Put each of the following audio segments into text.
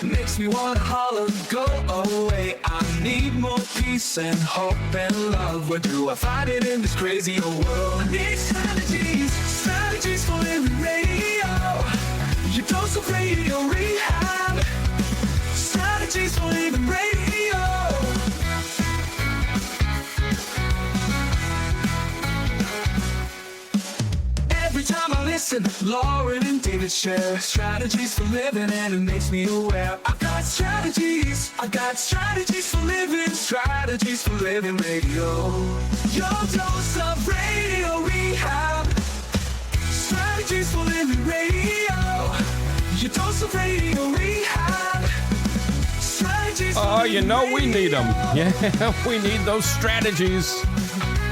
makes me wanna holler, go away. I need more peace and hope and love. Where do I find it in this crazy old world? I need strategies, strategies for living radio. Your dose of radio rehab. Strategies for living radio. Every time I listen, Lauren and David share strategies for living, and it makes me aware. I got strategies for living, strategies for living radio. Your dose of radio rehab. Strategies for living radio. Your dose of radio rehab. Strategies for Oh, you know we need them. radio. Yeah, we need those strategies.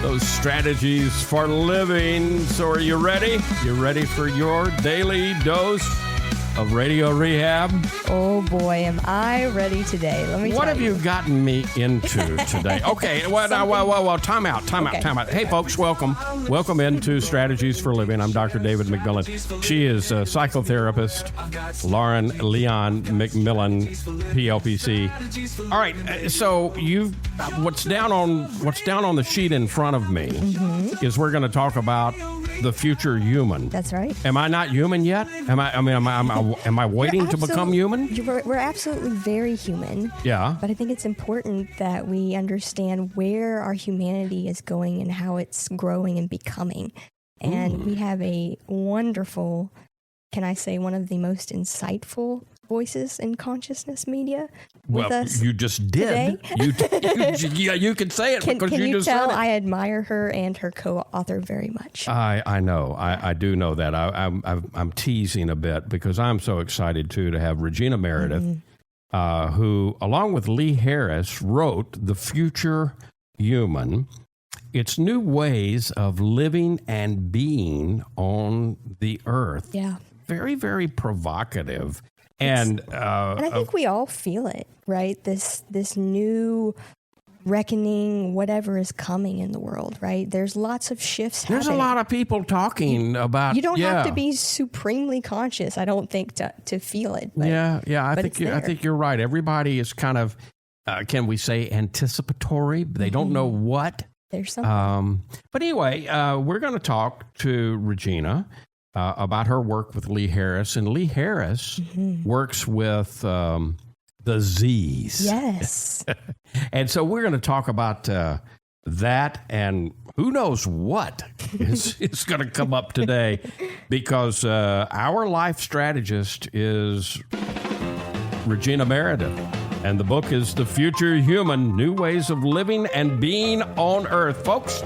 Those strategies for living. So are you ready? You ready for your daily dose of radio rehab? Oh boy, am I ready today. Let me What tell have you gotten me into today? Okay, well, time out. Hey, folks, welcome. Welcome into Strategies for Living. I'm Dr. David McMillan. She is a psychotherapist, Lauren Leon McMillan, PLPC. All right, so what's down on the sheet in front of me is we're going to talk about the future human. That's right. Am I not human yet? Am I waiting to become human? We're absolutely very human. Yeah. But I think it's important that we understand where our humanity is going and how it's growing and becoming. And we have a wonderful, can I say, one of the most insightful voices in consciousness media with us. You just did. You can say it because can you you just tell said it. I admire her and her co-author very much. I know. I do know that. I'm teasing a bit because I'm so excited to have Regina Meredith, who, along with Lee Harris, wrote The Future Human. It's new ways of living and being on the earth. Yeah. Very, very provocative. And I think we all feel it, right? This new reckoning, whatever is coming in the world, right? There's lots of shifts there's happening. a lot of people talking about. You don't have to be supremely conscious, I don't think, to feel it. But, I think you're right. Everybody is kind of, can we say, anticipatory? They don't know what. There's something. But anyway, we're going to talk to Regina about her work with Lee Harris. And Lee Harris works with the Z's. Yes. And so we're going to talk about that and who knows what is going to come up today, because our life strategist is Regina Meredith. And the book is The Future Human, New Ways of Living and Being on Earth. Folks,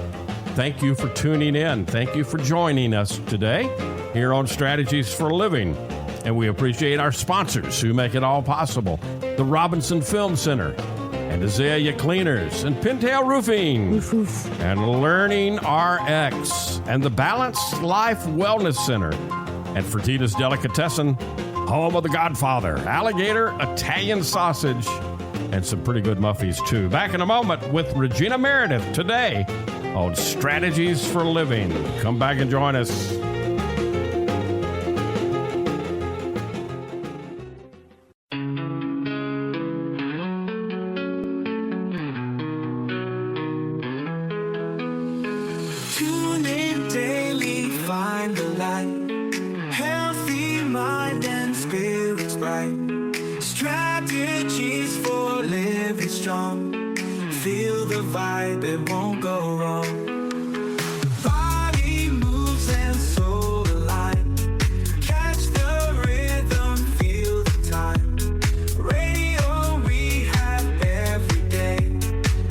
thank you for tuning in. Thank you for joining us today here on Strategies for Living. And we appreciate our sponsors who make it all possible. The Robinson Film Center and Azalea Cleaners and Pintail Roofing and Learning RX and the Balanced Life Wellness Center and Fertitta's Delicatessen, home of The Godfather, alligator, Italian sausage, and some pretty good muffies, too. Back in a moment with Regina Meredith today on Strategies for Living. Come back and join us. Tune in daily, find the light. Healthy mind and spirits bright. Strategies for living strong. Feel the vibe, it won't go wrong. Body moves and soul align. Catch the rhythm, feel the time. Radio rehab every day.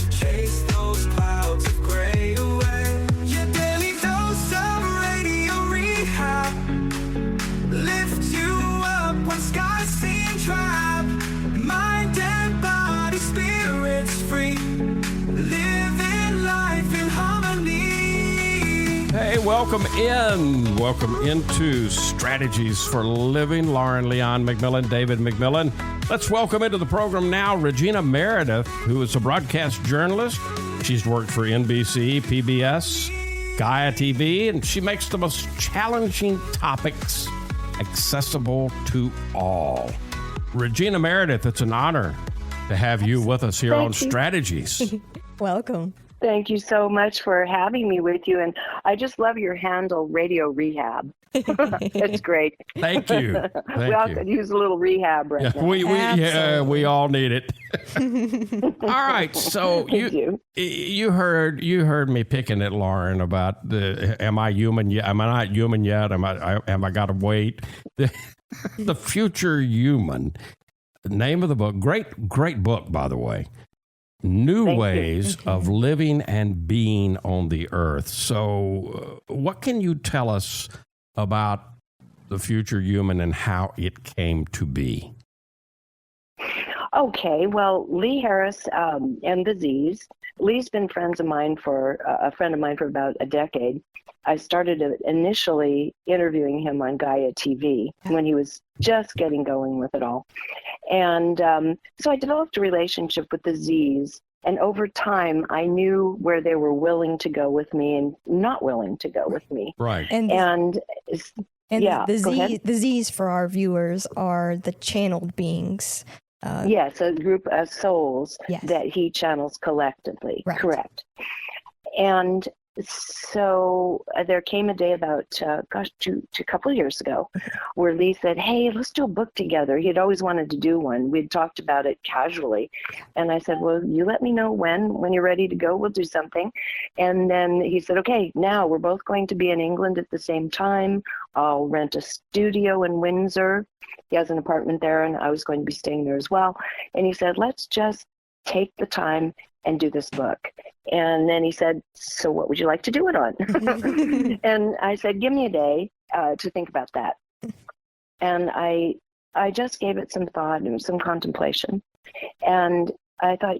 Chase those clouds of gray away. Your daily dose of radio rehab. Lift you up when skies seem trapped. Mind and body, spirits free. Living life in harmony. Hey, welcome in. Welcome into Strategies for Living. Lauren Leon McMillan, David McMillan. Let's welcome into the program now Regina Meredith, who is a broadcast journalist. She's worked for NBC, PBS, Gaia TV, and she makes the most challenging topics accessible to all. Regina Meredith, it's an honor to have you with us here on Strategies. Welcome. Thank you so much for having me with you. And I just love your handle, Radio Rehab. It's great. Thank you. We all could use a little rehab right now. We all need it. All right, so you heard me picking at Lauren about am I human yet? Am I not human yet? Am I got to wait? The Future Human. Name of the book. Great book, by the way. New Ways of Living and Being on the Earth. So, what can you tell us about the future human and how it came to be? Okay, well, Lee Harris and the Z's. Lee's been a friend of mine for about a decade. I started initially interviewing him on Gaia TV when he was just getting going with it all. And so I developed a relationship with the Z's. And over time, I knew where they were willing to go with me and not willing to go with me. Right. And yeah, the Z's for our viewers are the channeled beings. Yes, a group of souls that he channels collectively. Right. Correct. And so there came a day about, a couple of years ago, where Lee said, hey, let's do a book together. He had always wanted to do one. We'd talked about it casually. And I said, well, you let me know when you're ready to go, we'll do something. And then he said, okay, now we're both going to be in England at the same time. I'll rent a studio in Windsor. He has an apartment there, and I was going to be staying there as well. And he said, let's just take the time and do this book. And then he said, so what would you like to do it on? And I said, give me a day to think about that. And I just gave it some thought and some contemplation. And I thought,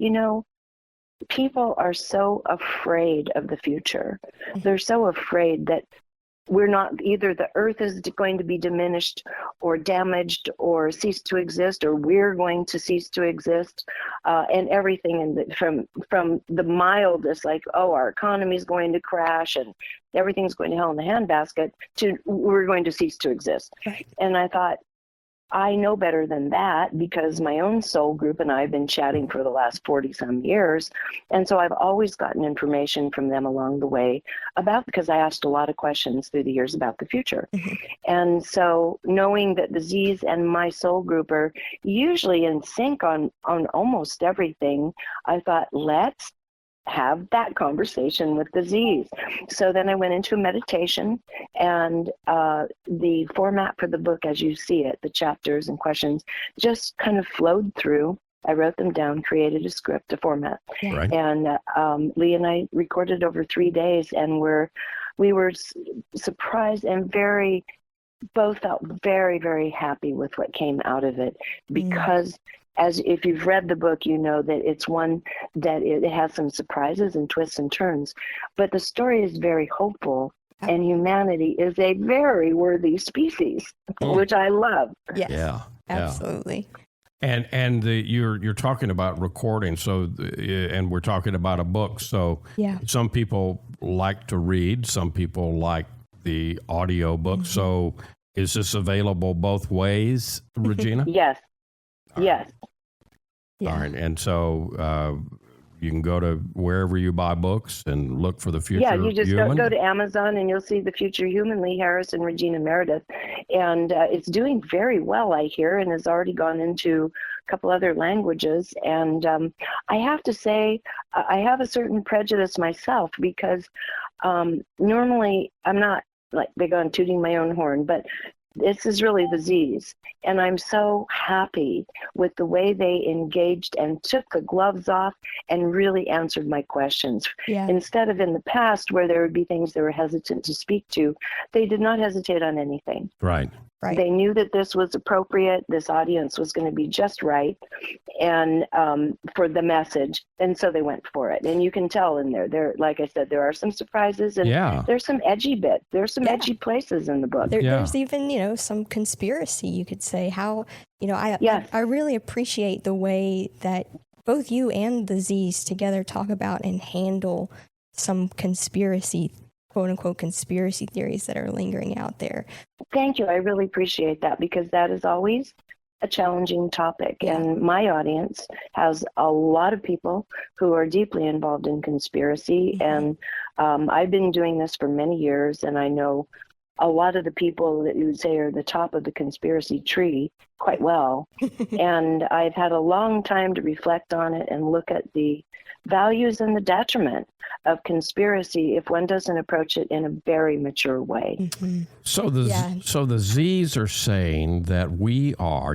people are so afraid of the future. They're so afraid that we're not, either the earth is going to be diminished or damaged or cease to exist, or we're going to cease to exist, and everything from the mildest, like, oh, our economy is going to crash and everything's going to hell in the handbasket, to we're going to cease to exist. Right. And I thought, I know better than that, because my own soul group and I have been chatting for the last 40 some years. And so I've always gotten information from them along the way because I asked a lot of questions through the years about the future. Mm-hmm. And so knowing that the Z's and my soul group are usually in sync on almost everything, I thought, let's have that conversation with the Z's. So then I went into a meditation, and the format for the book, as you see it, the chapters and questions, just kind of flowed through. I wrote them down, created a script, a format. Right. And Lee and I recorded over 3 days, and we were surprised and both felt very, very happy with what came out of it, because as if you've read the book, you know that it's one that it has some surprises and twists and turns, but the story is very hopeful, and humanity is a very worthy species, which I love. Yes, yeah, absolutely. And you're talking about recording, so and we're talking about a book. So some people like to read, some people like the audio book. Mm-hmm. So is this available both ways, Regina? Yes. Yes. All right. And so you can go to wherever you buy books and look for the Future Human. Yeah, you just go to Amazon and you'll see the Future Human, Lee Harris and Regina Meredith. And it's doing very well, I hear, and has already gone into a couple other languages. And I have to say, I have a certain prejudice myself, because normally I'm not like big on tooting my own horn, but this is really the Z's. And I'm so happy with the way they engaged and took the gloves off and really answered my questions. Yeah. Instead of in the past where there would be things they were hesitant to speak to, they did not hesitate on anything. Right. Right. They knew that this was appropriate, this audience was going to be just right, and for the message, and so they went for it. And you can tell in there, like I said, there are some surprises, and there's some edgy bits. There's some edgy places in the book. There's even, some conspiracy, you could say. How, I really appreciate the way that both you and the Z's together talk about and handle some conspiracy, quote unquote, conspiracy theories that are lingering out there. Thank you. I really appreciate that, because that is always a challenging topic. Yeah. And my audience has a lot of people who are deeply involved in conspiracy. And I've been doing this for many years, and I know a lot of the people that you would say are the top of the conspiracy tree quite well. And I've had a long time to reflect on it and look at the values and the detriment of conspiracy if one doesn't approach it in a very mature way. So the Z's are saying that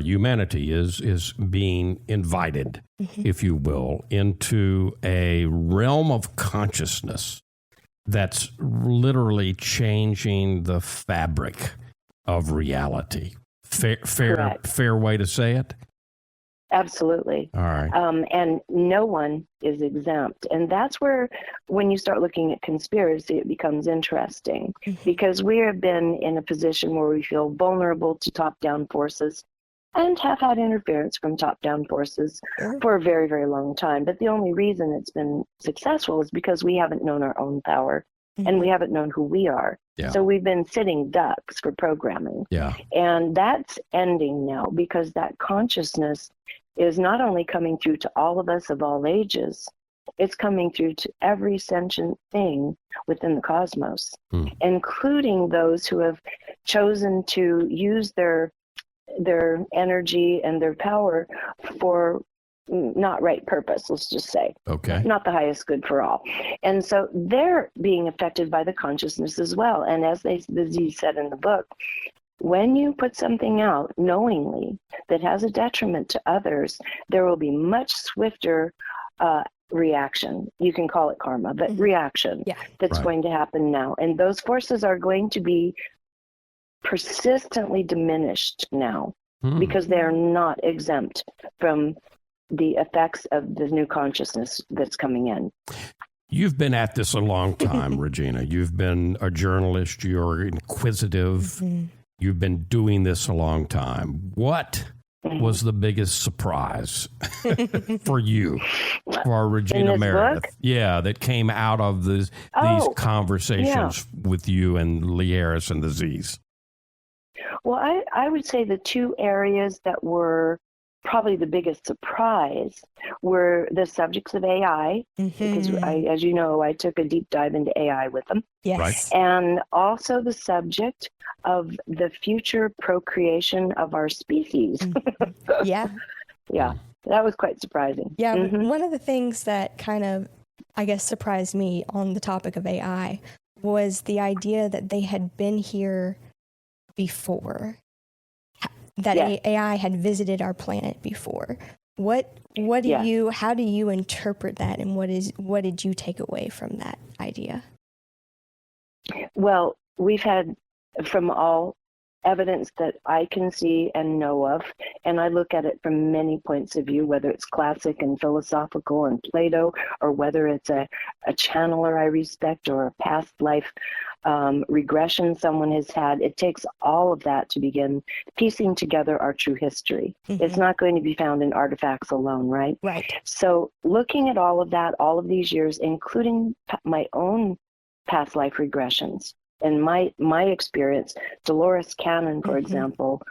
humanity is being invited, if you will, into a realm of consciousness that's literally changing the fabric of reality. Fair way to say it? Absolutely. All right. And no one is exempt. And that's where, when you start looking at conspiracy, it becomes interesting, because we have been in a position where we feel vulnerable to top-down forces and have had interference from top-down forces for a very, very long time. But the only reason it's been successful is because we haven't known our own power and we haven't known who we are. Yeah. So we've been sitting ducks for programming. Yeah. And that's ending now, because that consciousness is not only coming through to all of us of all ages, it's coming through to every sentient thing within the cosmos, including those who have chosen to use their energy and their power for not right purpose, let's just say. Okay. Not the highest good for all. And so they're being affected by the consciousness as well. And as the Z said in the book, when you put something out knowingly that has a detriment to others, there will be much swifter reaction. You can call it karma, but reaction that's going to happen now. And those forces are going to be persistently diminished now because they are not exempt from the effects of the new consciousness that's coming in. You've been at this a long time, Regina. You've been a journalist. You're inquisitive. You've been doing this a long time. What was the biggest surprise for you, for Regina Meredith? Book? Yeah, that came out of these conversations with you and Lee Harris and the Z's. Well, I would say the two areas that were probably the biggest surprise were the subjects of AI, because as you know, I took a deep dive into AI with them. Yes. Right. And also the subject of the future procreation of our species. Yeah. Yeah, that was quite surprising. Yeah, one of the things that kind of, I guess, surprised me on the topic of AI was the idea that they had been here before, that AI had visited our planet before. How do you interpret that, and what did you take away from that idea? Well, we've had, from all evidence that I can see and know of, and I look at it from many points of view, whether it's classic and philosophical and Plato, or whether it's a channeler I respect, or a past life regression someone has had. It takes all of that to begin piecing together our true history. It's not going to be found in artifacts alone, right? Right. So looking at all of that, all of these years, including my own past life regressions, and my experience, Dolores Cannon, for example,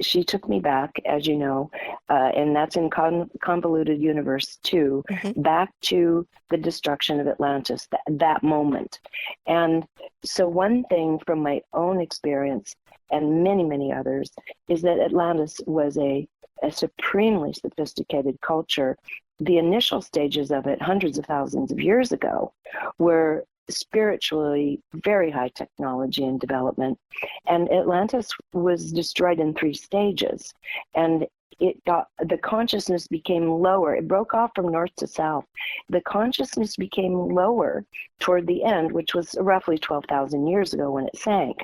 she took me back, as you know, and that's in Convoluted Universe 2, back to the destruction of Atlantis, that moment. And so one thing from my own experience, and many, many others, is that Atlantis was a supremely sophisticated culture. The initial stages of it, hundreds of thousands of years ago, were spiritually very high technology and development, and Atlantis was destroyed in 3 stages, and the consciousness became lower. It broke off from north to south. The consciousness became lower toward the end, which was roughly 12,000 years ago when it sank.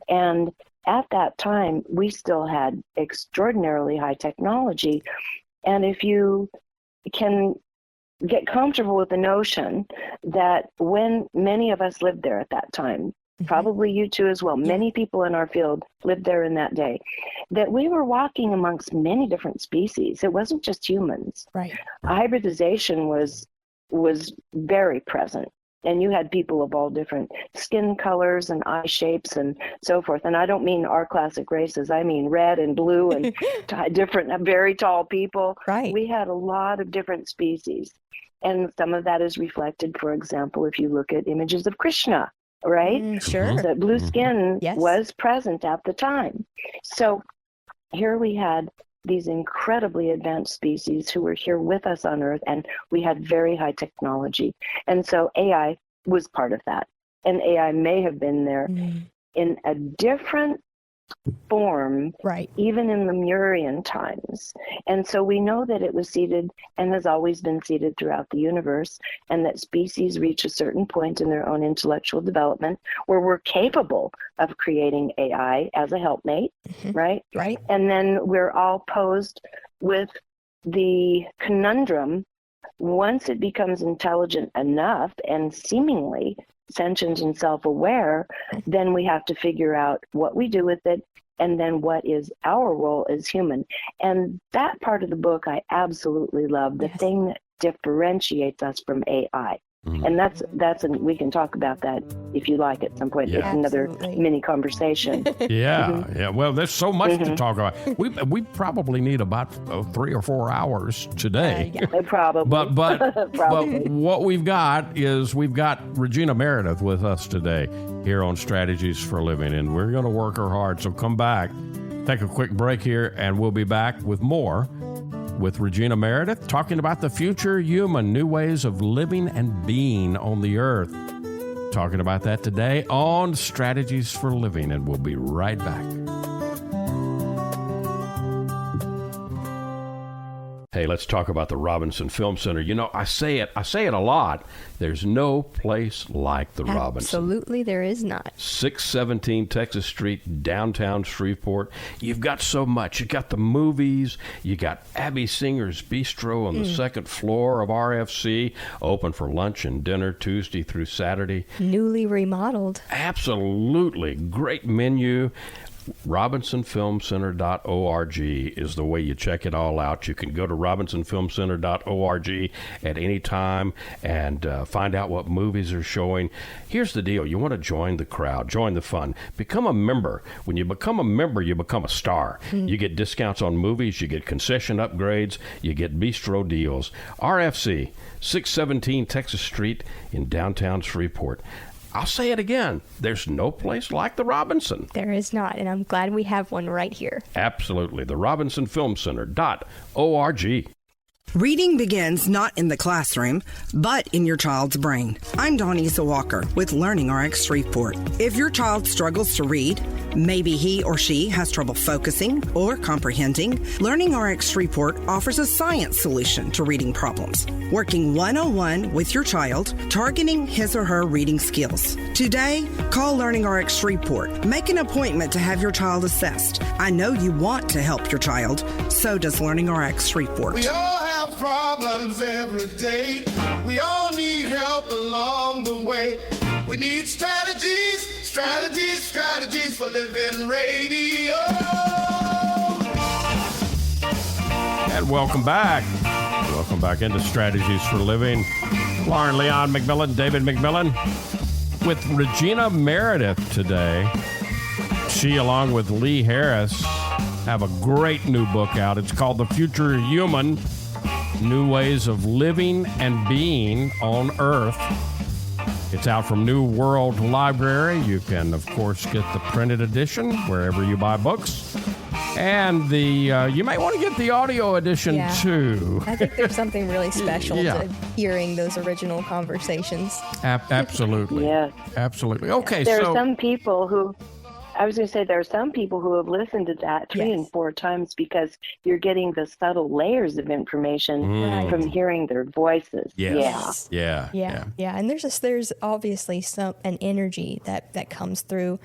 And at that time, we still had extraordinarily high technology. And if you can get comfortable with the notion that when many of us lived there at that time, probably you too as well, many people in our field lived there in that day, that we were walking amongst many different species. It wasn't just humans. Right. Hybridization was very present. And you had people of all different skin colors and eye shapes and so forth. And I don't mean our classic races. I mean red and blue and different, very tall people. Right. We had a lot of different species. And some of that is reflected, for example, if you look at images of Krishna, right? Sure. The blue skin Yes. was present at the time. So here we had these incredibly advanced species who were here with us on Earth, and we had very high technology. And so AI was part of that. And AI may have been there in a different form, Right. even in Lemurian times. And so we know that it was seeded and has always been seeded throughout the universe, and that species reach a certain point in their own intellectual development where we're capable of creating AI as a helpmate, right? Right. And then we're all posed with the conundrum, once it becomes intelligent enough and seemingly sentient and self-aware, then we have to figure out what we do with it, and then what is our role as human. And that part of the book I absolutely love, the thing that differentiates us from AI. And we can talk about that if you like at some point. Yeah. It's another Absolutely. mini conversation. Yeah. Well, there's so much to talk about. We probably need about 3 or 4 hours today. Probably. But Probably. what we've got Regina Meredith with us today here on Strategies for Living, and we're going to work her hard. So come back, take a quick break here, and we'll be back with more with Regina Meredith, talking about the future human, new ways of living and being on the earth. Talking about that today on Strategies for Living, and we'll be right back. Hey, let's talk about the Robinson Film Center. You know, I say it a lot. There's no place like the Robinson. Absolutely, there is not. 617 Texas Street, downtown Shreveport. You've got so much. You got the movies. You got Abby Singer's Bistro on the second floor of RFC, open for lunch and dinner Tuesday through Saturday. Newly remodeled. Absolutely. Great menu. RobinsonFilmCenter.org is the way you check it all out. You can go to RobinsonFilmCenter.org at any time and find out what movies are showing. Here's the deal. You want to join the crowd, join the fun, become a member. When you become a member, you become a star. You get discounts on movies, you get concession upgrades, you get bistro deals. RFC, 617 Texas Street in downtown Shreveport. I'll say it again. There's no place like the Robinson. There is not, and I'm glad we have one right here. Absolutely. The RobinsonFilmCenter.org. Reading begins not in the classroom, but in your child's brain. I'm Donisa Walker with Learning RX Shreveport. If your child struggles to read, maybe he or she has trouble focusing or comprehending, Learning RX Shreveport offers a science solution to reading problems, working one-on-one with your child, targeting his or her reading skills. Today, call Learning RX Shreveport. Make an appointment to have your child assessed. I know you want to help your child, so does Learning RX Shreveport. We all have problems every day. We all need help along the way. We need strategies for living radio. And welcome back. Welcome back into Strategies for Living. Lauren Leon McMillan, David McMillan, with Regina Meredith today. She, along with Lee Harris, have a great new book out. It's called The Future Human, New Ways of Living and Being on Earth. It's out from New World Library. You can, of course, get the printed edition wherever you buy books. And you might want to get the audio edition, too. I think there's something really special Yeah. to hearing those original conversations. Absolutely. Yes. Absolutely. Okay, There so... are some people who have listened to that 3 and 4 times because you're getting the subtle layers of information from hearing their voices. Yes. Yeah. And there's obviously an energy that comes through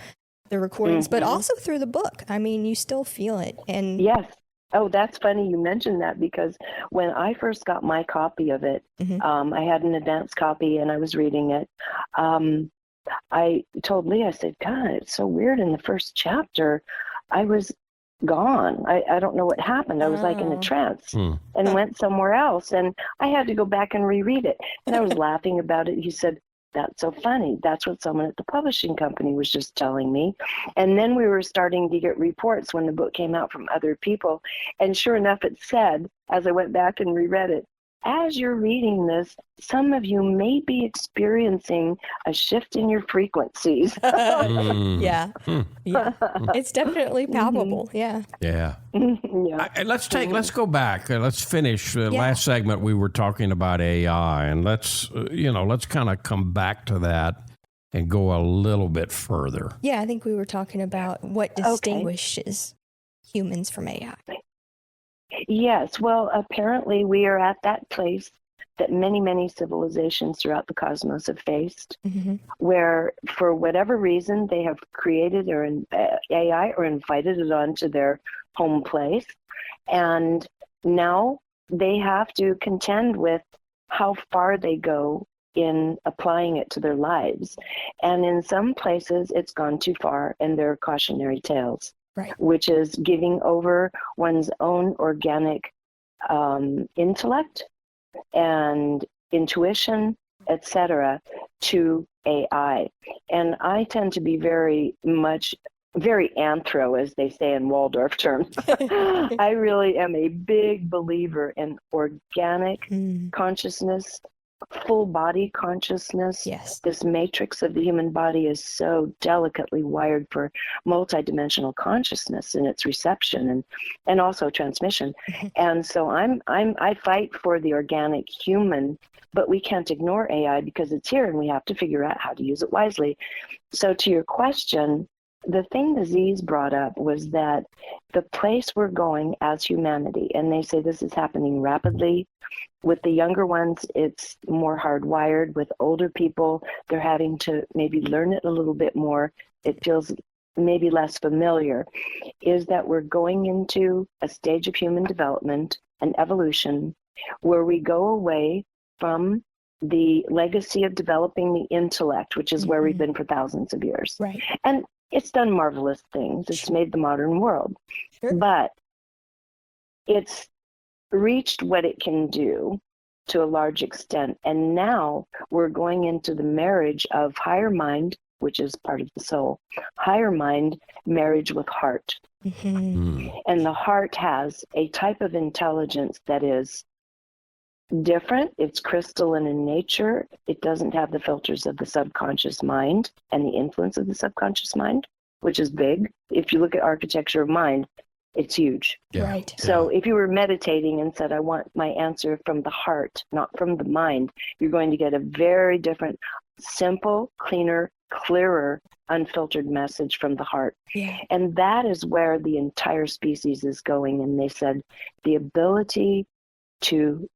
the recordings, but also through the book. I mean, you still feel it. And Yes. Oh, that's funny you mentioned that, because when I first got my copy of it, I had an advanced copy and I was reading it. I told Lee, I said, God, it's so weird. In the first chapter, I was gone. I don't know what happened. I was like in a trance and went somewhere else. And I had to go back and reread it. And I was laughing about it. He said, that's so funny. That's what someone at the publishing company was just telling me. And then we were starting to get reports when the book came out from other people. And sure enough, it said, as I went back and reread it, as you're reading this, some of you may be experiencing a shift in your frequencies. Yeah. Yeah. It's definitely palpable. Yeah. Yeah. Yeah. Let's go back. Let's finish the last segment. We were talking about AI, and let's kind of come back to that and go a little bit further. Yeah, I think we were talking about what distinguishes humans from AI. Yes, well, apparently we are at that place that many, many civilizations throughout the cosmos have faced, where for whatever reason they have created or AI or invited it onto their home place. And now they have to contend with how far they go in applying it to their lives. And in some places it's gone too far, and there are cautionary tales. Right. Which is giving over one's own organic intellect and intuition, etc., to AI. And I tend to be very anthro, as they say in Waldorf terms. I really am a big believer in organic consciousness, full body consciousness. Yes. This matrix of the human body is so delicately wired for multidimensional consciousness in its reception and also transmission. And so I fight for the organic human, but we can't ignore AI because it's here and we have to figure out how to use it wisely. So to your question, the thing Aziz brought up was that the place we're going as humanity, and they say this is happening rapidly. With the younger ones, it's more hardwired. With older people, they're having to maybe learn it a little bit more. It feels maybe less familiar, is that we're going into a stage of human development and evolution where we go away from the legacy of developing the intellect, which is where we've been for thousands of years. Right. And it's done marvelous things. It's made the modern world. Sure. But it's reached what it can do to a large extent. And now we're going into the marriage of higher mind, which is part of the soul, higher mind marriage with heart. And the heart has a type of intelligence that is different. It's crystalline in nature. It doesn't have the filters of the subconscious mind and the influence of the subconscious mind, which is big. If you look at architecture of mind, it's huge. Yeah. Right. So if you were meditating and said, I want my answer from the heart, not from the mind, you're going to get a very different, simple, cleaner, clearer, unfiltered message from the heart. Yeah. And that is where the entire species is going. And they said the ability to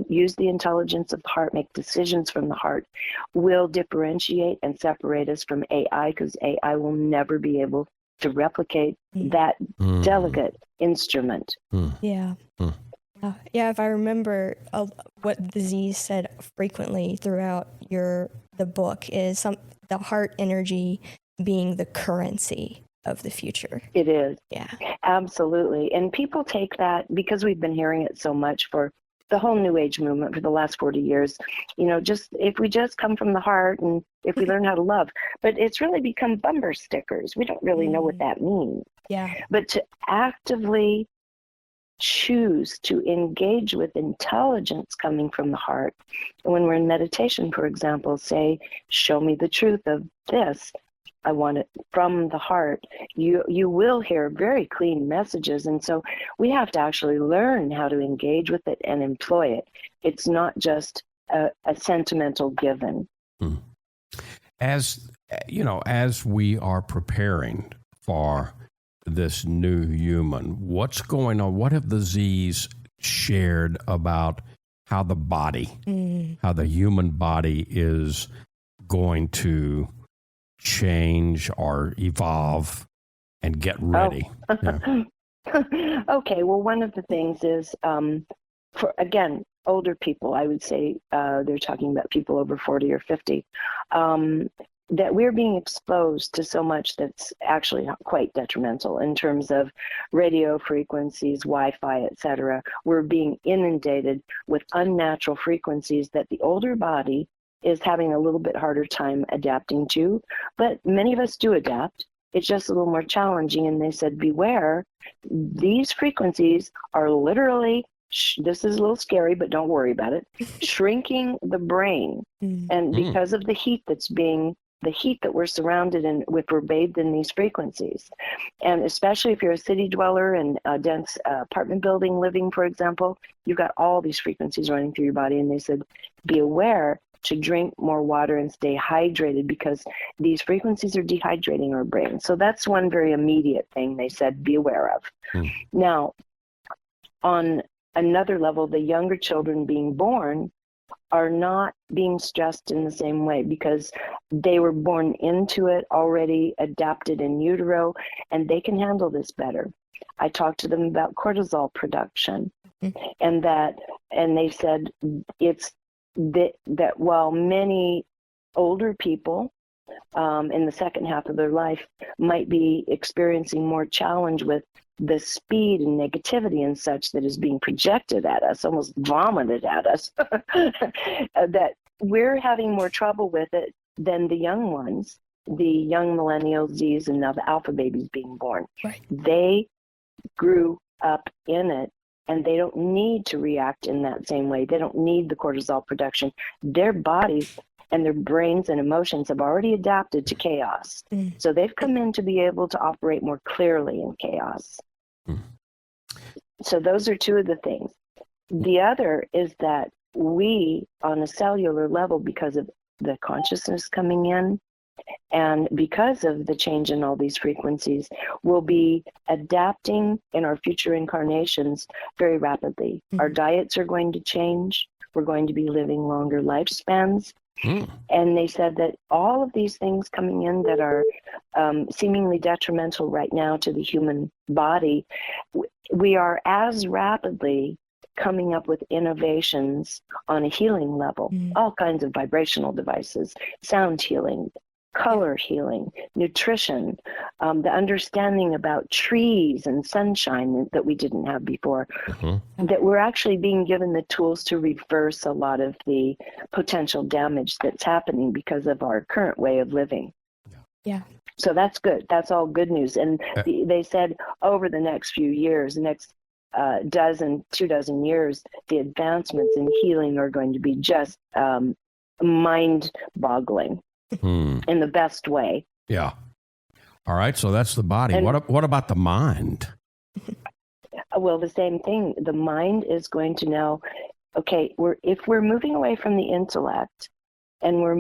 use the intelligence of the heart, make decisions from the heart, will differentiate and separate us from AI, because AI will never be able to replicate that delicate instrument. Yeah. Yeah, if I remember what the Z said frequently throughout the book is the heart energy being the currency of the future. It is. Yeah. Absolutely. And people take that, because we've been hearing it so much for the whole New Age movement for the last 40 years, just if we just come from the heart and if we learn how to love. But it's really become bumper stickers. We don't really know what that means. Yeah. But to actively choose to engage with intelligence coming from the heart. When we're in meditation, for example, say, show me the truth of this. I want it from the heart. You will hear very clean messages. And so we have to actually learn how to engage with it and employ it. It's not just a sentimental given. As we are preparing for this new human, what's going on? What have the Z's shared about how the body, how the human body is going to change or evolve and get ready? Yeah. Okay, well, one of the things is, for, again, older people, I would say they're talking about people over 40 or 50, that we're being exposed to so much that's actually quite detrimental in terms of radio frequencies, Wi-Fi, etc. We're being inundated with unnatural frequencies that the older body is having a little bit harder time adapting to, but many of us do adapt. It's just a little more challenging. And they said, beware, these frequencies are literally, this is a little scary, but don't worry about it, shrinking the brain. And because of the heat that we're surrounded in, if we're bathed in these frequencies. And especially if you're a city dweller in a dense apartment building living, for example, you've got all these frequencies running through your body. And they said, be aware to drink more water and stay hydrated, because these frequencies are dehydrating our brain. So that's one very immediate thing they said, be aware of. Now, on another level, the younger children being born are not being stressed in the same way, because they were born into it already adapted in utero, and they can handle this better. I talked to them about cortisol production, and they said it's that while many older people in the second half of their life might be experiencing more challenge with the speed and negativity and such that is being projected at us, almost vomited at us, that we're having more trouble with it than the young ones, the young millennials, Zs, and now the alpha babies being born. Right. They grew up in it, and they don't need to react in that same way. They don't need the cortisol production. Their bodies and their brains and emotions have already adapted to chaos. So they've come in to be able to operate more clearly in chaos. So those are two of the things. The other is that we, on a cellular level, because of the consciousness coming in, and because of the change in all these frequencies, will be adapting in our future incarnations very rapidly. Our diets are going to change. We're going to be living longer lifespans. And they said that all of these things coming in that are seemingly detrimental right now to the human body, we are as rapidly coming up with innovations on a healing level, all kinds of vibrational devices, sound healing, color healing, nutrition, the understanding about trees and sunshine that we didn't have before, that we're actually being given the tools to reverse a lot of the potential damage that's happening because of our current way of living. Yeah. So that's good. That's all good news. And they said over the next few years, the next 2 dozen years, the advancements in healing are going to be just mind-boggling. In the best way. Yeah. All right. So that's the body. And what about the mind? Well, the same thing. The mind is going to now, okay, if we're moving away from the intellect, and we're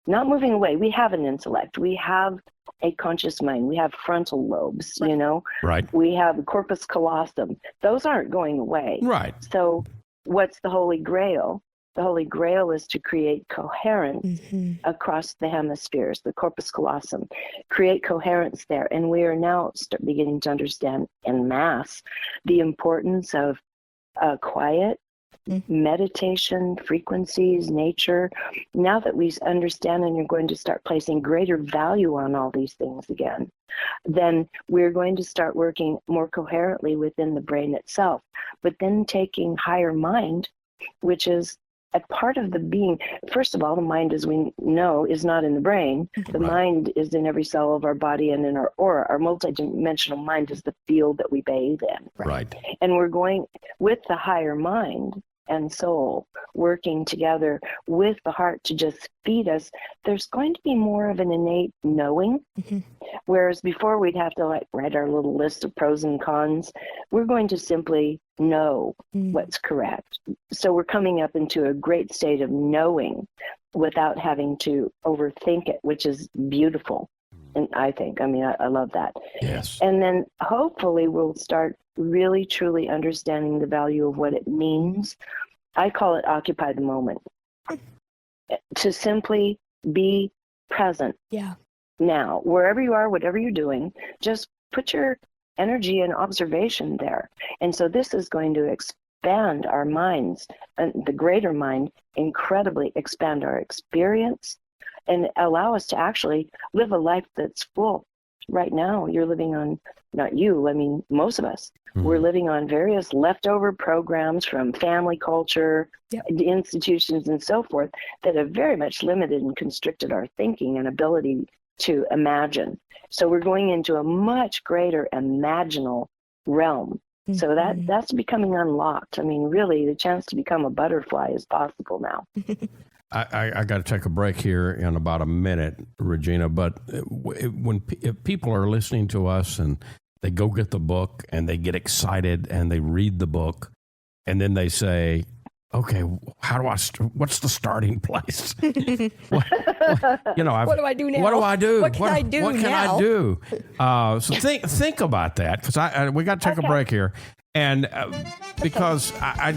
not moving away, we have an intellect. We have a conscious mind. We have frontal lobes, you know? Right. We have corpus callosum. Those aren't going away. Right. So what's the Holy Grail? The Holy Grail is to create coherence across the hemispheres, the corpus callosum, create coherence there. And we are now beginning to understand en masse the importance of quiet, meditation, frequencies, nature. Now that we understand and you're going to start placing greater value on all these things again, then we're going to start working more coherently within the brain itself. But then taking higher mind, which is a part of the being. First of all, the mind, as we know, is not in the brain. The mind is in every cell of our body and in our aura. Our multidimensional mind is the field that we bathe in. Right. And we're going with the higher mind and soul working together with the heart to just feed us. There's going to be more of an innate knowing, whereas before we'd have to write our little list of pros and cons. We're going to simply know what's correct. So we're coming up into a great state of knowing without having to overthink it, which is beautiful. And I love that. Yes. And then hopefully we'll start really, truly understanding the value of what it means. I call it occupy the moment. To simply be present. Yeah. Now, wherever you are, whatever you're doing, just put your energy and observation there. And so this is going to expand our minds, and the greater mind incredibly expand our experience and allow us to actually live a life that's full right now you're living on, not you, I mean, most of us, we're living on various leftover programs from family culture, institutions, and so forth that have very much limited and constricted our thinking and ability to imagine. So we're going into a much greater imaginal realm. So that's becoming unlocked. I mean, really, the chance to become a butterfly is possible now. I got to take a break here in about a minute, Regina. But if people are listening to us and they go get the book and they get excited and they read the book, and then they say, "Okay, how do what's the starting place? What do I do now? What do I do? What can I do What can now? I do?" So think about that, because we got to take a break here, and because I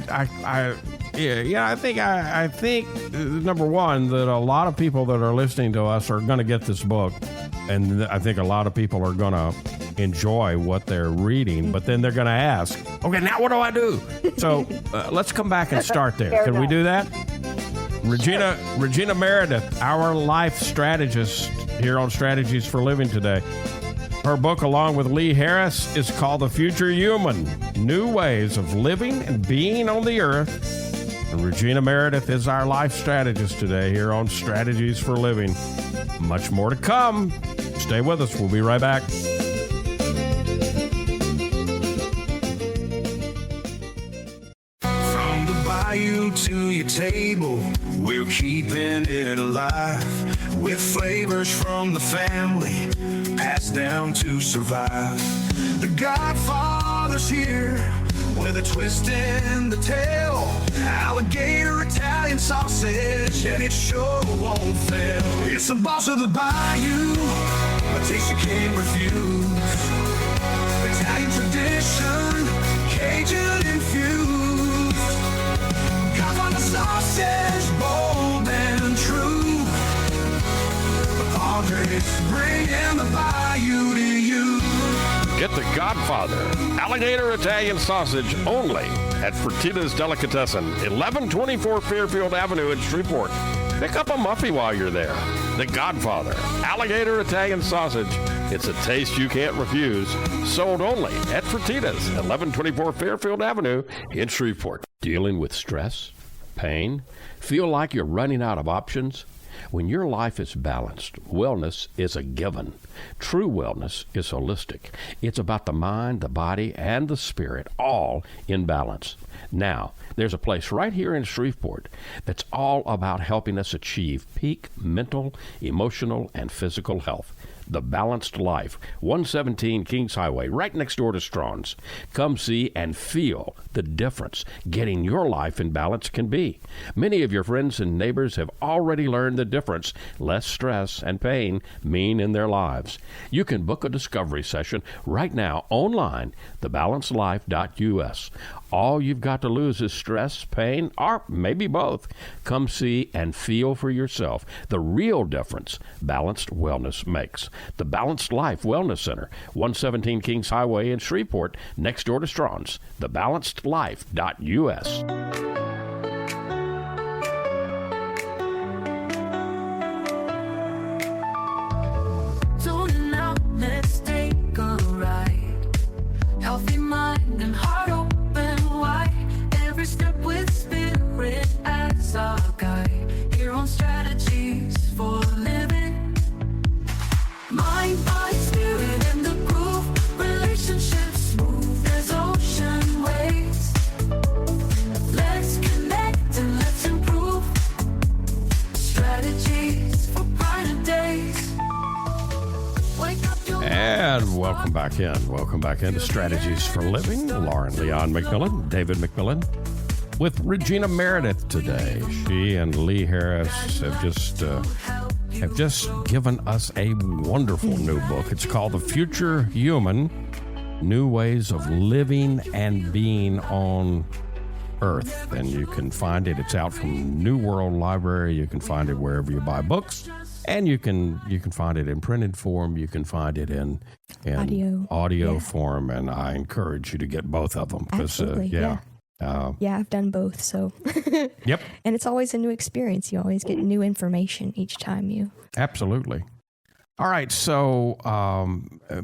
think number one, that a lot of people that are listening to us are going to get this book, and I think a lot of people are going to enjoy what they're reading, but then they're going to ask, "Okay, now what do I do?" So let's come back and start there. Can we do that? Regina Meredith, our life strategist here on Strategies for Living today. Her book, along with Lee Harris, is called The Future Human, New Ways of Living and Being on the Earth. And Regina Meredith is our life strategist today here on Strategies for Living. Much more to come. Stay with us. We'll be right back. From the bayou to your table, we're keeping it alive with flavors from the family, passed down to survive. The Godfather's here with a twist in the tail. Alligator Italian sausage, and it sure won't fail. It's the boss of the bayou, a taste you can't refuse. Italian tradition, Cajun infused. Godfather sausage, bold and true. The Padres bringing the bayou to you. Get the Godfather Alligator Italian Sausage only at Fertitta's Delicatessen, 1124 Fairfield Avenue in Shreveport. Pick up a muffy while you're there. The Godfather Alligator Italian Sausage. It's a taste you can't refuse. Sold only at Fertitta's, 1124 Fairfield Avenue in Shreveport. Dealing with stress, pain, feel like you're running out of options? When your life is balanced, wellness is a given. True wellness is holistic. It's about the mind, the body, and the spirit, all in balance. Now, there's a place right here in Shreveport that's all about helping us achieve peak mental, emotional, and physical health. The Balanced Life, 117 Kings Highway, right next door to Strawn's. Come see and feel the difference getting your life in balance can be. Many of your friends and neighbors have already learned the difference less stress and pain mean in their lives. You can book a discovery session right now online, thebalancedlife.us. All you've got to lose is stress, pain, or maybe both. Come see and feel for yourself the real difference balanced wellness makes. The Balanced Life Wellness Center, 117 Kings Highway in Shreveport, next door to Strawn's. Thebalancedlife.us. Tuning out, let's take a ride. Healthy mind and heart open wide. Every step with spirit as our guide. Here on Strategies for Living. Mind, body, spirit, and the groove. Relationships smooth as ocean waves. Let's connect and let's improve. Strategies for brighter days. Wake up your And welcome back in. Welcome back into Strategies for Living. Lauren Leon McMillan, David McMillan, with Regina Meredith today. She and Lee Harris have just given us a wonderful new book. It's called The Future Human, New Ways of Living and Being on Earth. And you can find it. It's out from New World Library. You can find it wherever you buy books. And you can find it in printed form. You can find it in audio form. And I encourage you to get both of them. Absolutely, yeah, I've done both. So Yep. And it's always a new experience. You always get new information each time you. Absolutely. All right. So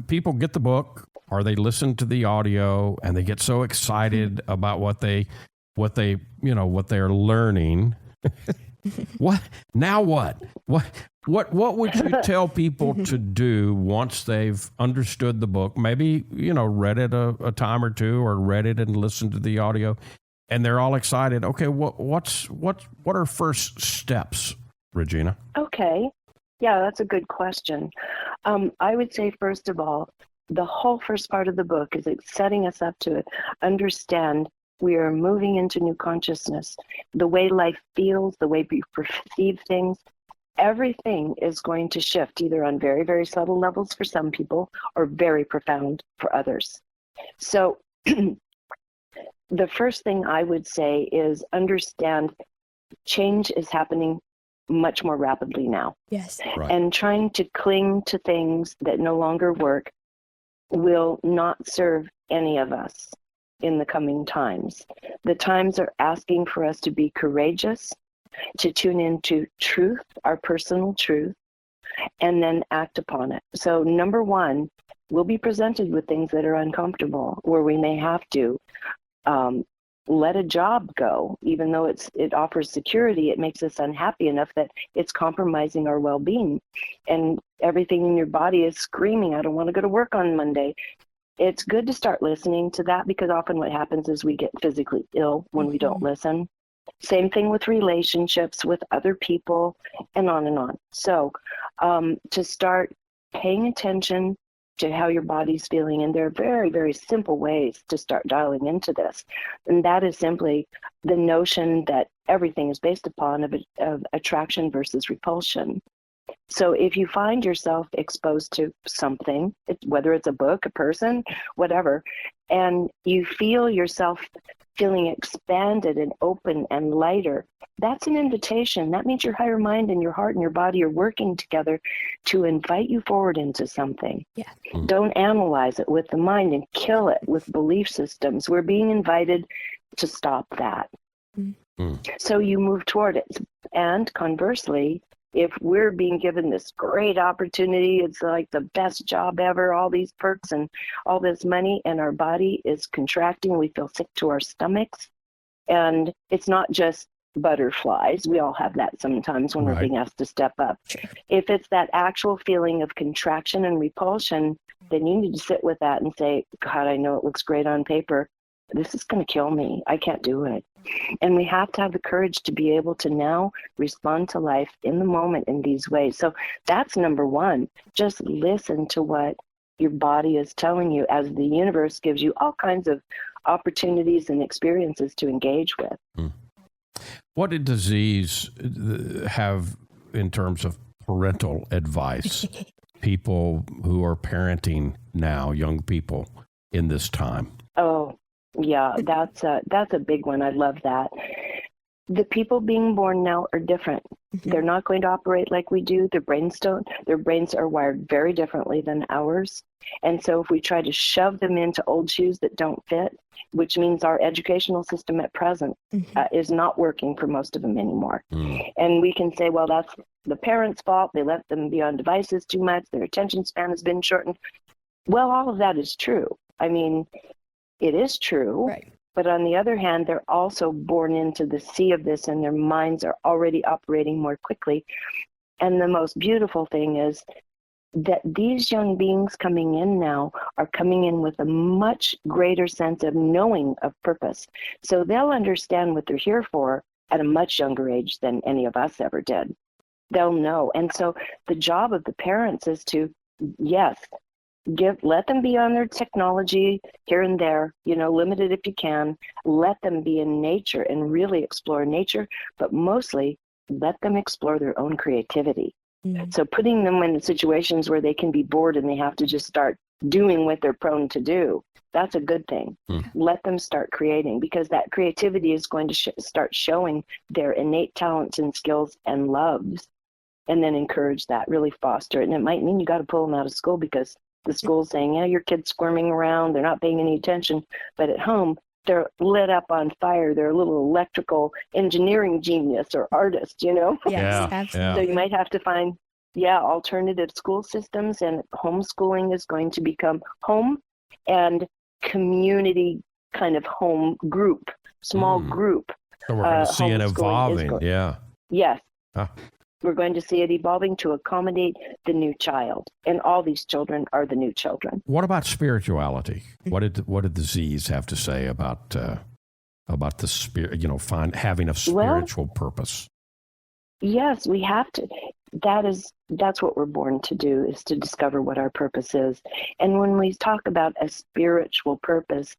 people get the book or they listen to the audio and they get so excited about what they're learning. What now? What would you tell people to do once they've understood the book? Maybe, read it a time or two, or read it and listened to the audio, and they're all excited. Okay, what are first steps, Regina? Okay. Yeah, that's a good question. I would say, first of all, the whole first part of the book is setting us up to understand we are moving into new consciousness. The way life feels, the way we perceive things, everything is going to shift either on very, very subtle levels for some people or very profound for others. So the first thing I would say is understand change is happening much more rapidly now. Yes. Right. And trying to cling to things that no longer work will not serve any of us in the coming times. The times are asking for us to be courageous, to tune into truth, our personal truth, and then act upon it. So number one, we'll be presented with things that are uncomfortable, where we may have to let a job go, even though it offers security. It makes us unhappy enough that it's compromising our well-being, and everything in your body is screaming, I don't want to go to work on Monday. It's good to start listening to that, because often what happens is we get physically ill when we don't listen. Same thing with relationships with other people, and on and on. So to start paying attention to how your body's feeling, and there are very, very simple ways to start dialing into this. And that is simply the notion that everything is based upon of attraction versus repulsion. So if you find yourself exposed to something, whether it's a book, a person, whatever, and you feel yourself feeling expanded and open and lighter, that's an invitation. That means your higher mind and your heart and your body are working together to invite you forward into something. Yeah. Don't analyze it with the mind and kill it with belief systems. We're being invited to stop that. So you move toward it. And conversely, if we're being given this great opportunity, it's like the best job ever, all these perks and all this money, and our body is contracting, we feel sick to our stomachs. And it's not just butterflies. We all have that sometimes when we're being asked to step up. If it's that actual feeling of contraction and repulsion, then you need to sit with that and say, God, I know it looks great on paper. This is going to kill me. I can't do it. And we have to have the courage to be able to now respond to life in the moment in these ways. So that's number one. Just listen to what your body is telling you, as the universe gives you all kinds of opportunities and experiences to engage with. What did disease have in terms of parental advice? People who are parenting now, young people in this time. Oh, yeah, that's a big one. I love that. The people being born now are different. They're not going to operate like we do. Their brains are wired very differently than ours. And so if we try to shove them into old shoes that don't fit, which means our educational system at present is not working for most of them anymore. And we can say, well, that's the parents' fault. They let them be on devices too much. Their attention span has been shortened. Well, all of that is true. I mean, it is true. Right. But on the other hand, they're also born into the sea of this, and their minds are already operating more quickly. And the most beautiful thing is that these young beings coming in now are coming in with a much greater sense of knowing of purpose. So they'll understand what they're here for at a much younger age than any of us ever did. They'll know. And so the job of the parents is to, yes, let them be on their technology here and there, limit it if you can. Let them be in nature and really explore nature, but mostly let them explore their own creativity. So putting them in situations where they can be bored and they have to just start doing what they're prone to do, that's a good thing. Let them start creating, because that creativity is going to start showing their innate talents and skills and loves, and then encourage that, really foster it. And it might mean you got to pull them out of school because the school's saying, yeah, your kid's squirming around, they're not paying any attention. But at home, they're lit up on fire. They're a little electrical engineering genius or artist, Yes, absolutely. So you might have to find alternative school systems, and homeschooling is going to become home and community kind of home group, small group. So we're going to see it homeschooling evolving. Yeah. Yes. Huh. We're going to see it evolving to accommodate the new child, and all these children are the new children. What about spirituality? What did the Z's have to say about the spirit? Having a spiritual purpose. Yes, we have to. That's what we're born to do, is to discover what our purpose is. And when we talk about a spiritual purpose,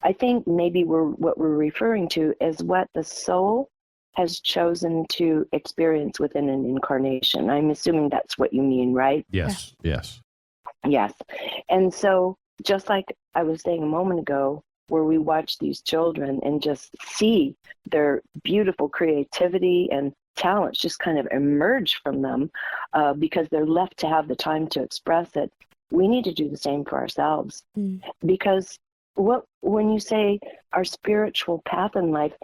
I think maybe what we're referring to is what the soul has chosen to experience within an incarnation. I'm assuming that's what you mean, right? Yes, yes. Yes. And so just like I was saying a moment ago, where we watch these children and just see their beautiful creativity and talents just kind of emerge from them because they're left to have the time to express it, we need to do the same for ourselves. Because when you say our spiritual path in life,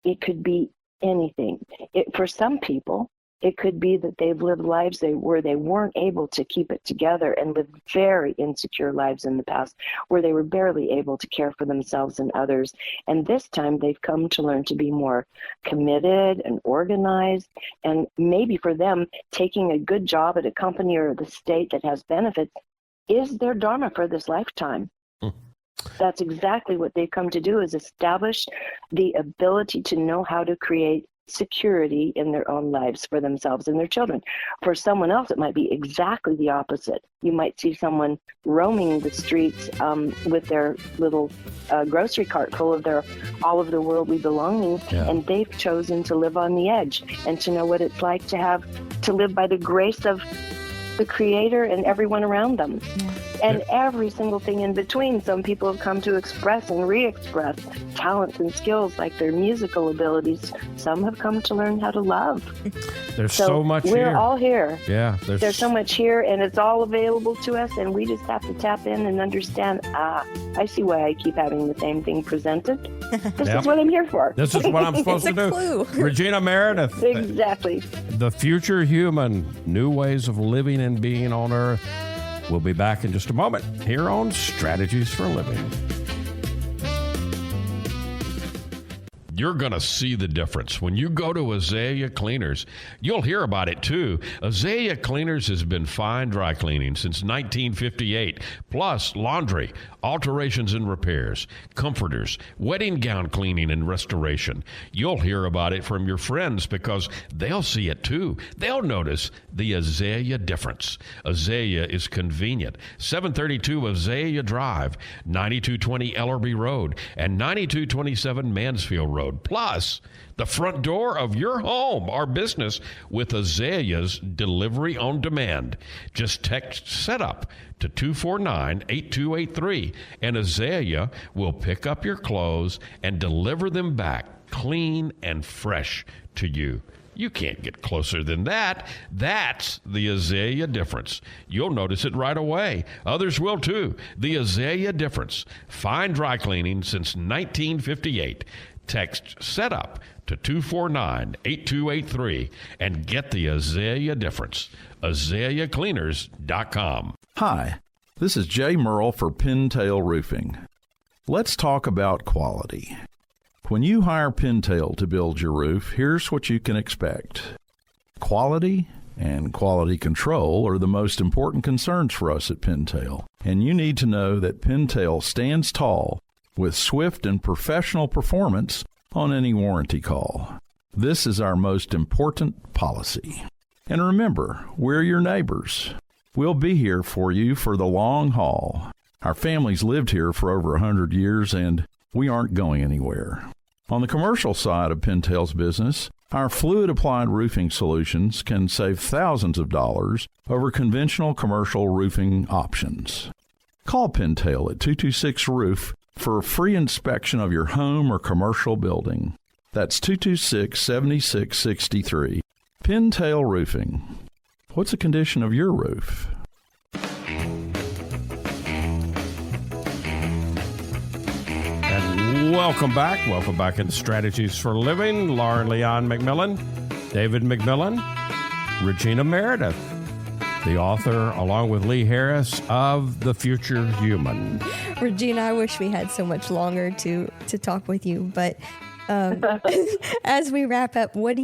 it could be anything. For some people, it could be that they've lived lives where they weren't able to keep it together and lived very insecure lives in the past, where they were barely able to care for themselves and others. And this time they've come to learn to be more committed and organized. And maybe for them, taking a good job at a company or the state that has benefits is their dharma for this lifetime. That's exactly what they've come to do, is establish the ability to know how to create security in their own lives for themselves and their children. For someone else, it might be exactly the opposite. You might see someone roaming the streets with their little grocery cart full of all of their worldly belongings, and they've chosen to live on the edge and to know what it's like to live by the grace of the Creator and everyone around them. And every single thing in between. Some people have come to express and re-express talents and skills like their musical abilities. Some have come to learn how to love. There's so much here. We're all here. Yeah. There's so much here, and it's all available to us, and we just have to tap in and understand, I see why I keep having the same thing presented. This is what I'm here for. This is what I'm supposed to do. Clue. Regina Meredith. Exactly. The future human, new ways of living and being on Earth. We'll be back in just a moment here on Strategies for Living. You're going to see the difference. When you go to Azalea Cleaners, you'll hear about it too. Azalea Cleaners has been fine dry cleaning since 1958, plus laundry, alterations and repairs, comforters, wedding gown cleaning and restoration. You'll hear about it from your friends because they'll see it too. They'll notice the Azalea difference. Azalea is convenient. 732 Azalea Drive, 9220 Ellerby Road, and 9227 Mansfield Road. Plus, the front door of your home or business with Azalea's delivery on demand. Just text SETUP to 249-8283, and Azalea will pick up your clothes and deliver them back clean and fresh to you. You can't get closer than that. That's the Azalea difference. You'll notice it right away. Others will too. The Azalea difference. Fine dry cleaning since 1958. Text SETUP to 249-8283 and get the Azalea difference. AzaleaCleaners.com. Hi, this is Jay Merle for Pintail Roofing. Let's talk about quality. When you hire Pintail to build your roof, here's what you can expect. Quality and quality control are the most important concerns for us at Pintail, and you need to know that Pintail stands tall with swift and professional performance on any warranty call. This is our most important policy. And remember, we're your neighbors. We'll be here for you for the long haul. Our family's lived here for over 100 years, and we aren't going anywhere. On the commercial side of Pintail's business, our fluid-applied roofing solutions can save thousands of dollars over conventional commercial roofing options. Call Pintail at 226-ROOF for a free inspection of your home or commercial building. That's 226-7663. Pintail Roofing. What's the condition of your roof? And welcome back. Welcome back in Strategies for Living. Lauren Leon McMillan, David McMillan, Regina Meredith. the author, along with Lee Harris, of The Future Human. Regina, I wish we had so much longer to talk with you, but as we wrap up, what do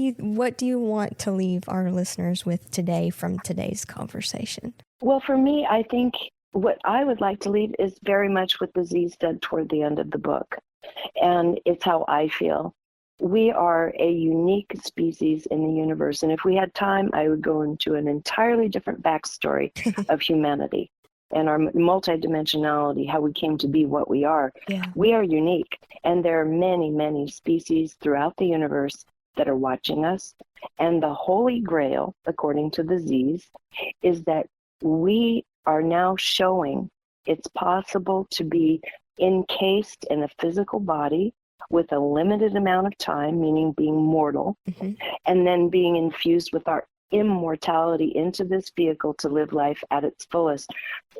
you want to leave our listeners with today from today's conversation? Well, for me, I think what I would like to leave is very much what the Z said toward the end of the book. And it's how I feel. We are a unique species in the universe. And if we had time, I would go into an entirely different backstory of humanity and our multidimensionality, how we came to be what we are. Yeah. We are unique. And there are many, many species throughout the universe that are watching us. And the Holy Grail, according to the Zs, is that we are now showing it's possible to be encased in a physical body with a limited amount of time, meaning being mortal, and then being infused with our immortality into this vehicle to live life at its fullest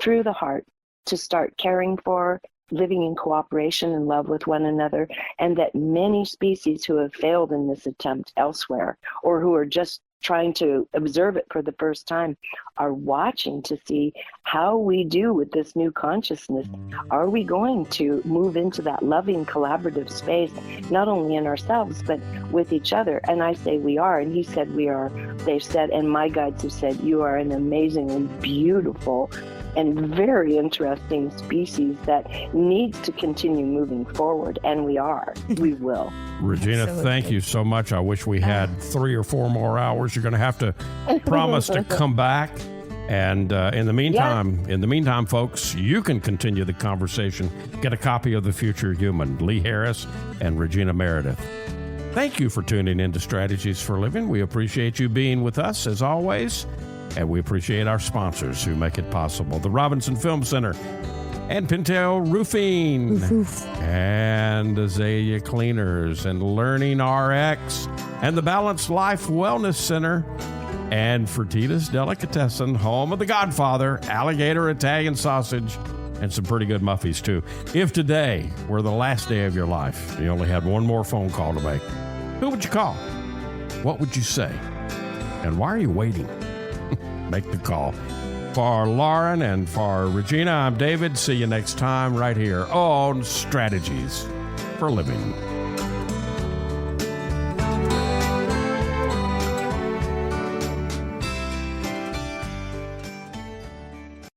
through the heart, to start caring for, living in cooperation and love with one another, and that many species who have failed in this attempt elsewhere, or who are just trying to observe it for the first time, are watching to see how we do with this new consciousness. Are we going to move into that loving collaborative space, not only in ourselves, but with each other? And I say we are, and he said we are. They've said, and my guides have said, you are an amazingly beautiful and very interesting species that needs to continue moving forward, and we are. We will. Regina, thank you so much. I wish we had 3 or 4 more hours. You're going to have to promise to come back. And in the meantime, folks, you can continue the conversation. Get a copy of The Future Human, Lee Harris and Regina Meredith. Thank you for tuning in to Strategies for Living. We appreciate you being with us, as always. And we appreciate our sponsors who make it possible. The Robinson Film Center and Pintail Roofing and Azalea Cleaners and Learning RX and the Balanced Life Wellness Center and Fertitas Delicatessen, home of the Godfather, alligator Italian sausage, and some pretty good muffies too. If today were the last day of your life, you only had one more phone call to make, who would you call? What would you say? And why are you waiting? Make the call. For Lauren and for Regina, I'm David. See you next time right here on Strategies for Living.